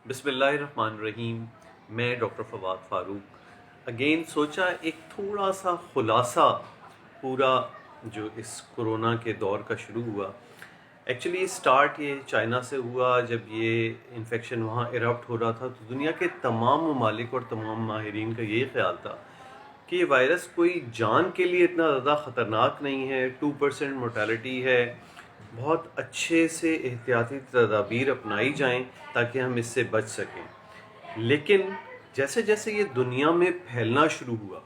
بسم اللہ الرحمن الرحیم. میں ڈاکٹر فواد فاروق اگین سوچا ایک تھوڑا سا خلاصہ پورا جو اس کرونا کے دور کا شروع ہوا. ایکچولی سٹارٹ یہ چائنا سے ہوا. جب یہ انفیکشن وہاں ایرپٹ ہو رہا تھا تو دنیا کے تمام ممالک اور تمام ماہرین کا یہی خیال تھا کہ یہ وائرس کوئی جان کے لیے اتنا زیادہ خطرناک نہیں ہے. 2% مورٹیلٹی ہے. بہت اچھے سے احتیاطی تدابیر اپنائی جائیں تاکہ ہم اس سے بچ سکیں. لیکن جیسے جیسے یہ دنیا میں پھیلنا شروع ہوا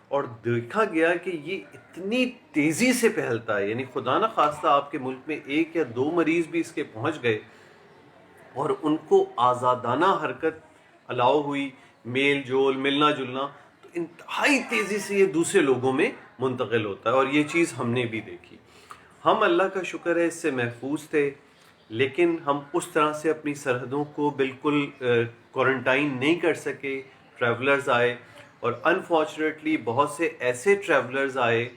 اور دیکھا گیا کہ یہ اتنی تیزی سے پھیلتا ہے، یعنی خدا نہ خواستہ آپ کے ملک میں 1 یا 2 مریض بھی اس کے پہنچ گئے اور ان کو آزادانہ حرکت الاؤ ہوئی، میل جول ملنا جلنا، تو انتہائی تیزی سے یہ دوسرے لوگوں میں منتقل ہوتا ہے. اور یہ چیز ہم نے بھی دیکھی. ہم اللہ کا شکر ہے اس سے محفوظ تھے، لیکن ہم اس طرح سے اپنی سرحدوں کو بالکل کوارنٹائن نہیں کر سکے. ٹریولرز آئے اور انفارچونیٹلی بہت سے ایسے ٹریولرز آئے،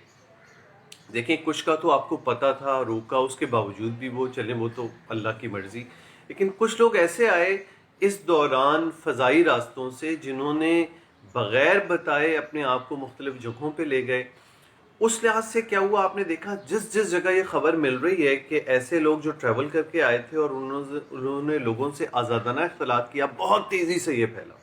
دیکھیں کچھ کا تو آپ کو پتہ تھا روکا، اس کے باوجود بھی وہ چلیں، وہ تو اللہ کی مرضی. لیکن کچھ لوگ ایسے آئے اس دوران فضائی راستوں سے جنہوں نے بغیر بتائے اپنے آپ کو مختلف جگہوں پہ لے گئے. اس لحاظ سے کیا ہوا، آپ نے دیکھا جس جس جگہ یہ خبر مل رہی ہے کہ ایسے لوگ جو ٹریول کر کے آئے تھے اور انہوں نے لوگوں سے آزادانہ اختلاط کیا، بہت تیزی سے یہ پھیلا.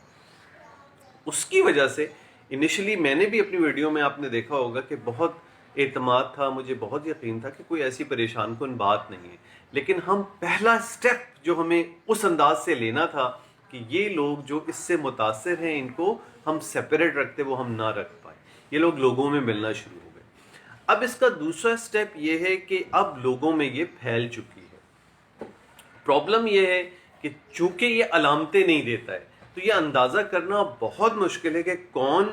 اس کی وجہ سے انیشلی میں نے بھی اپنی ویڈیو میں آپ نے دیکھا ہوگا کہ بہت اعتماد تھا، مجھے بہت یقین تھا کہ کوئی ایسی پریشان کن بات نہیں ہے. لیکن ہم پہلا سٹیپ جو ہمیں اس انداز سے لینا تھا کہ یہ لوگ جو اس سے متاثر ہیں ان کو ہم سیپریٹ رکھتے، وہ ہم نہ رکھ پائے. یہ لوگ لوگوں میں ملنا شروع ہو گئے. اب اس کا دوسرا سٹیپ یہ ہے کہ اب لوگوں میں یہ پھیل چکی ہے. پرابلم یہ ہے کہ چونکہ یہ علامتیں نہیں دیتا ہے تو یہ اندازہ کرنا بہت مشکل ہے کہ کون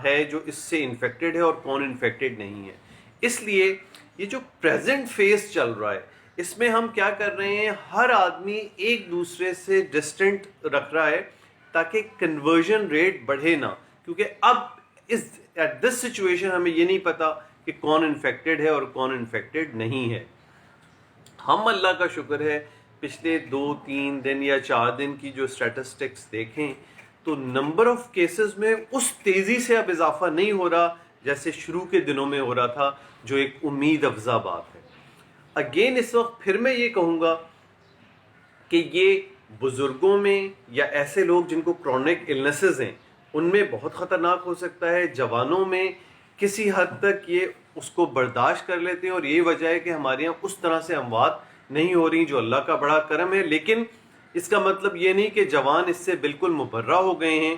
ہے جو اس سے انفیکٹڈ ہے اور کون انفیکٹڈ نہیں ہے. اس لیے یہ جو پریزنٹ فیز چل رہا ہے اس میں ہم کیا کر رہے ہیں، ہر آدمی ایک دوسرے سے ڈسٹنٹ رکھ رہا ہے تاکہ کنورژن ریٹ بڑھے نہ. کیونکہ اب ایٹ دس سچویشن ہمیں یہ نہیں پتا کہ کون انفیکٹڈ ہے اور کون انفیکٹڈ نہیں ہے. ہم اللہ کا شکر ہے پچھلے 2-3 دن یا 4 دن کی جو اسٹیٹسٹکس دیکھیں تو نمبر آف کیسز میں اس تیزی سے اب اضافہ نہیں ہو رہا جیسے شروع کے دنوں میں ہو رہا تھا، جو ایک امید افزا بات ہے. اگین اس وقت پھر میں یہ کہوں گا کہ یہ بزرگوں میں یا ایسے لوگ جن کو کرونک النسز ہیں ان میں بہت خطرناک ہو سکتا ہے. جوانوں میں کسی حد تک یہ اس کو برداشت کر لیتے ہیں اور یہ وجہ ہے کہ ہمارے یہاں اس طرح سے اموات نہیں ہو رہی، جو اللہ کا بڑا کرم ہے. لیکن اس کا مطلب یہ نہیں کہ جوان اس سے بالکل مبرہ ہو گئے ہیں،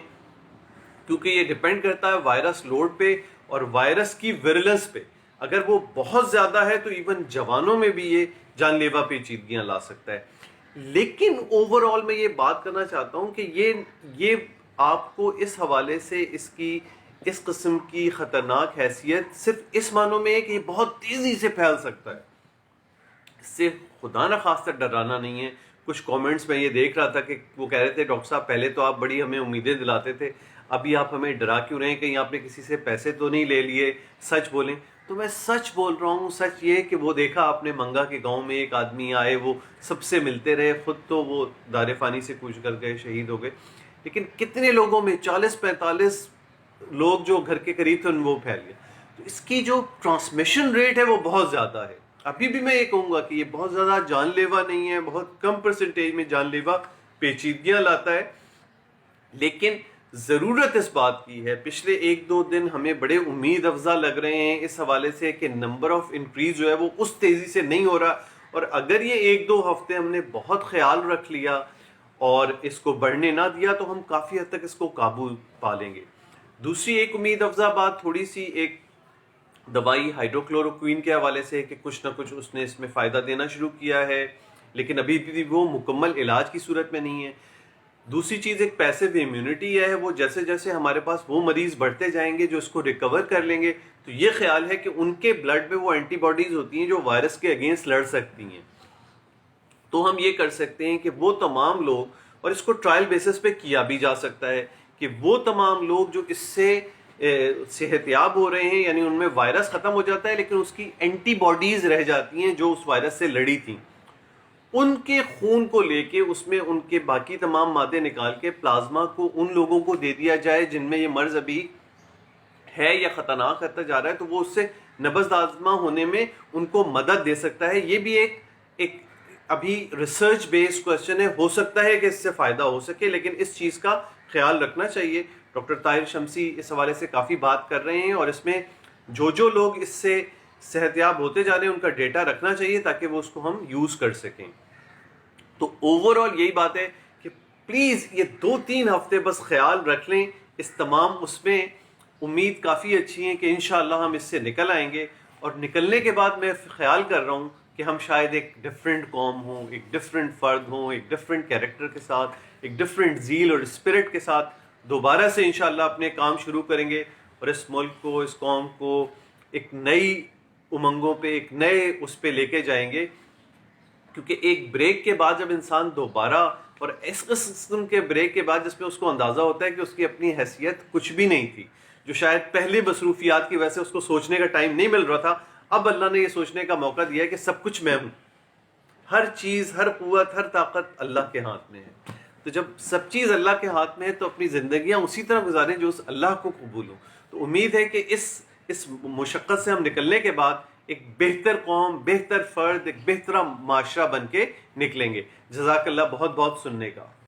کیونکہ یہ ڈیپینڈ کرتا ہے وائرس لوڈ پہ اور وائرس کی ویرولنس پہ. اگر وہ بہت زیادہ ہے تو ایون جوانوں میں بھی یہ جان لیوا پیچیدگیاں لا سکتا ہے. لیکن اوور آل میں یہ بات کرنا چاہتا ہوں کہ یہ آپ کو اس حوالے سے اس قسم کی خطرناک حیثیت صرف اس معنوں میں ہے کہ یہ بہت تیزی سے پھیل سکتا ہے. اس سے خدا نہ خواستہ ڈرانا نہیں ہے. کچھ کامنٹس میں یہ دیکھ رہا تھا کہ وہ کہہ رہے تھے ڈاکٹر صاحب پہلے تو آپ بڑی ہمیں امیدیں دلاتے تھے، ابھی آپ ہمیں ڈرا کیوں رہے ہیں، کہیں آپ نے کسی سے پیسے تو نہیں لے لیے، سچ بولیں. تو میں سچ بول رہا ہوں. سچ یہ کہ وہ دیکھا آپ نے منگا کے گاؤں میں ایک آدمی آئے، وہ سب سے ملتے رہے، خود تو وہ دار فانی سے کوچ کر گئے، شہید ہو گئے. لیکن کتنے لوگوں میں 40-45 لوگ جو گھر کے قریب تھے وہ پھیل گئے. تو اس کی جو ٹرانسمیشن ریٹ ہے وہ بہت زیادہ ہے. ابھی بھی میں یہ کہوں گا کہ یہ بہت زیادہ جان لیوا نہیں ہے، بہت کم پرسنٹیج میں جان لیوا پیچیدگیاں لاتا ہے. لیکن ضرورت اس بات کی ہے، پچھلے 1-2 دن ہمیں بڑے امید افزا لگ رہے ہیں اس حوالے سے کہ نمبر آف انکریز جو ہے وہ اس تیزی سے نہیں ہو رہا. اور اگر یہ 1-2 ہفتے ہم نے بہت خیال رکھ لیا اور اس کو بڑھنے نہ دیا تو ہم کافی حد تک اس کو قابو پا لیں گے. دوسری ایک امید افزا بات تھوڑی سی ایک دوائی ہائیڈروکلوروکوین کے حوالے سے کہ کچھ نہ کچھ اس نے اس میں فائدہ دینا شروع کیا ہے، لیکن ابھی بھی وہ مکمل علاج کی صورت میں نہیں ہے. دوسری چیز ایک پیسو امیونٹی ہے، وہ جیسے جیسے ہمارے پاس وہ مریض بڑھتے جائیں گے جو اس کو ریکور کر لیں گے تو یہ خیال ہے کہ ان کے بلڈ میں وہ اینٹی باڈیز ہوتی ہیں جو وائرس کے اگینسٹ لڑ سکتی ہیں. تو ہم یہ کر سکتے ہیں کہ وہ تمام لوگ، اور اس کو ٹرائل بیسس پہ کیا بھی جا سکتا ہے، کہ وہ تمام لوگ جو اس سے صحت یاب ہو رہے ہیں، یعنی ان میں وائرس ختم ہو جاتا ہے لیکن اس کی اینٹی باڈیز رہ جاتی ہیں جو اس وائرس سے لڑی تھیں، ان کے خون کو لے کے اس میں ان کے باقی تمام مادے نکال کے پلازما کو ان لوگوں کو دے دیا جائے جن میں یہ مرض ابھی ہے یا خطرناک ہوتا جا رہا ہے، تو وہ اس سے نبض آزما ہونے میں ان کو مدد دے سکتا ہے. یہ بھی ایک ابھی ریسرچ بیسڈ کوشچن ہے، ہو سکتا ہے کہ اس سے فائدہ ہو سکے، لیکن اس چیز کا خیال رکھنا چاہیے. ڈاکٹر طاہر شمسی اس حوالے سے کافی بات کر رہے ہیں، اور اس میں جو لوگ اس سے صحت یاب ہوتے جا رہے ہیں ان کا ڈیٹا رکھنا چاہیے تاکہ وہ اس کو ہم یوز کر سکیں. تو اوور آل یہی بات ہے کہ پلیز یہ 2-3 ہفتے بس خیال رکھ لیں اس تمام، اس میں امید کافی اچھی ہے کہ انشاءاللہ ہم اس سے نکل آئیں گے. اور نکلنے کے بعد میں خیال کر رہا ہوں کہ ہم شاید ایک ڈفرینٹ قوم ہوں، ایک ڈفرینٹ فرد ہوں، ایک ڈفرینٹ کیریکٹر کے ساتھ، ایک ڈفرینٹ زیل اور اسپرٹ کے ساتھ دوبارہ سے انشاءاللہ اپنے کام شروع کریں گے، اور اس ملک کو، اس قوم کو ایک نئی امنگوں پہ، ایک نئے اس پہ لے کے جائیں گے. کیونکہ ایک بریک کے بعد جب انسان دوبارہ، اور اس قسم کے بریک کے بعد جس میں اس کو اندازہ ہوتا ہے کہ اس کی اپنی حیثیت کچھ بھی نہیں تھی، جو شاید پہلے مصروفیات کی وجہ سے اس کو سوچنے کا ٹائم نہیں مل رہا تھا، اب اللہ نے یہ سوچنے کا موقع دیا ہے کہ سب کچھ میں ہوں، ہر چیز، ہر قوت، ہر طاقت اللہ کے ہاتھ میں ہے. تو جب سب چیز اللہ کے ہاتھ میں ہے تو اپنی زندگیاں اسی طرح گزاریں جو اس اللہ کو قبول ہو. تو امید ہے کہ اس مشقت سے ہم نکلنے کے بعد ایک بہتر قوم، بہتر فرد، ایک بہتر معاشرہ بن کے نکلیں گے. جزاک اللہ بہت بہت سننے کا.